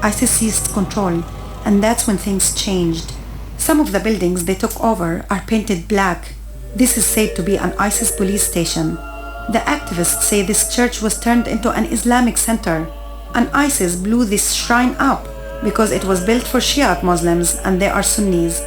ISIS seized control, and that's when things changed. Some of the buildings they took over are painted black. This is said to be an ISIS police station. The activists say this church was turned into an Islamic center, and ISIS blew this shrine up because it was built for Shiite Muslims and they are Sunnis.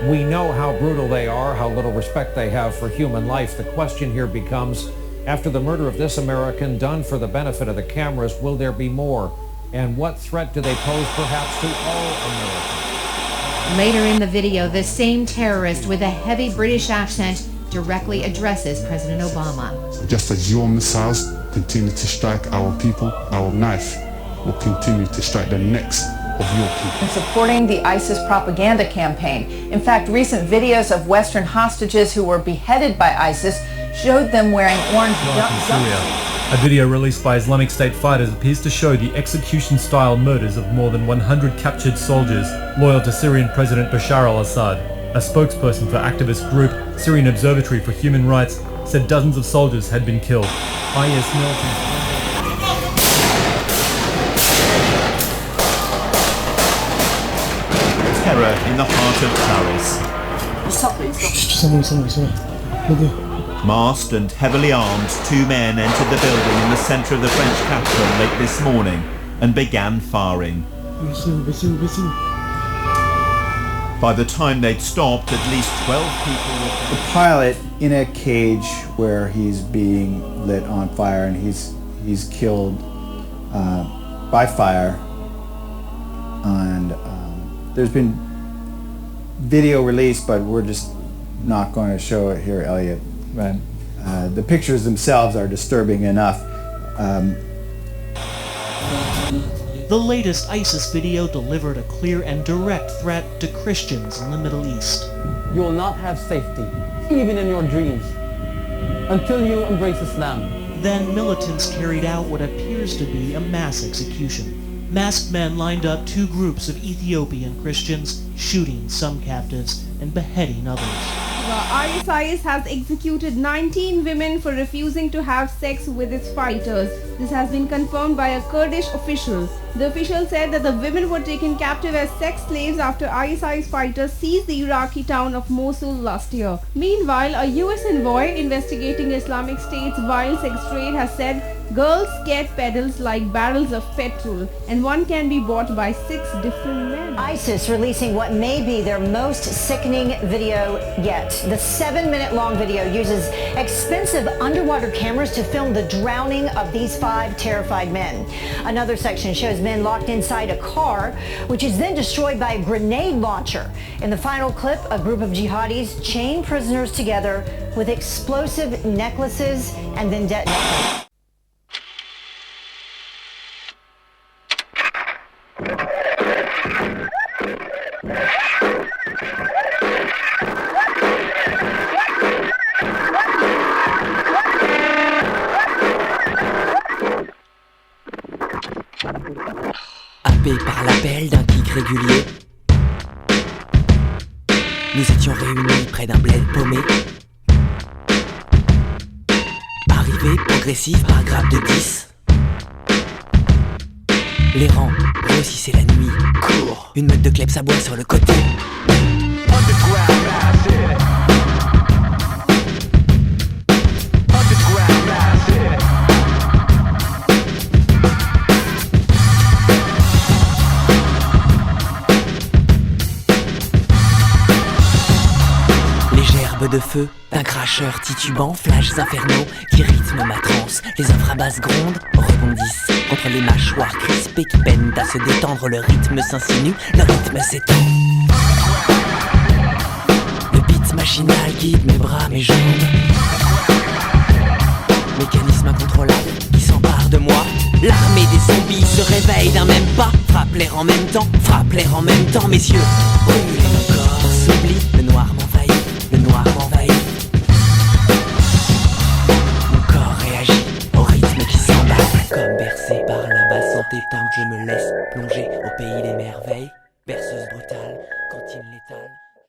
We know how brutal they are, how little respect they have for human life. The question here becomes, after the murder of this American done for the benefit of the cameras, will there be more? And what threat do they pose perhaps to all Americans? Later in the video, the same terrorist with a heavy British accent directly addresses President Obama. Just as your missiles continue to strike our people, our knife will continue to strike the necks of your people. And supporting the ISIS propaganda campaign. In fact, recent videos of Western hostages who were beheaded by ISIS showed them wearing orange jumpsuits. A video released by Islamic State fighters appears to show the execution-style murders of more than 100 captured soldiers loyal to Syrian President Bashar al-Assad. A spokesperson for activist group Syrian Observatory for Human Rights said dozens of soldiers had been killed. IS militants... Terror in the heart of Paris. Masked and heavily armed, two men entered the building in the centre of the French capital late this morning and began firing. By the time they'd stopped, at least 12 people were... The pilot in a cage where he's being lit on fire and he's killed by fire, and there's been video released, but we're just not going to show it here, Elliot. Right. The pictures themselves are disturbing enough. The latest ISIS video delivered a clear and direct threat to Christians in the Middle East. You will not have safety, even in your dreams, until you embrace Islam. Then militants carried out what appears to be a mass execution. Masked men lined up two groups of Ethiopian Christians, shooting some captives and beheading others. ISIS has executed 19 women for refusing to have sex with its fighters. This has been confirmed by a Kurdish official. The official said that the women were taken captive as sex slaves after ISIS fighters seized the Iraqi town of Mosul last year. Meanwhile, a US envoy investigating Islamic State's vile sex trade has said girls get pedals like barrels of petrol, and one can be bought by 6 different men. ISIS releasing what may be their most sickening video yet. The 7-minute-long video uses expensive underwater cameras to film the drowning of these 5 terrified men. Another section shows men locked inside a car, which is then destroyed by a grenade launcher. In the final clip, a group of jihadis chain prisoners together with explosive necklaces and then detonate them. Happés par l'appel d'un clic régulier, nous étions réunis près d'un bled paumé. Arrivée progressive par grappe de 10. Les rangs grossissaient la nuit. Cours. Une meute de kleps à bois sur le côté. De feu, d'un cracheur titubant, flashs infernaux qui rythment ma transe. Les infrabasses grondent, rebondissent contre les mâchoires crispées qui peinent à se détendre. Le rythme s'insinue, le rythme s'étend. Le beat machinal guide mes bras, mes jambes. Mécanisme incontrôlable qui s'empare de moi. L'armée des zombies se réveille d'un même pas. Frappe l'air en même temps, mes yeux brûlent.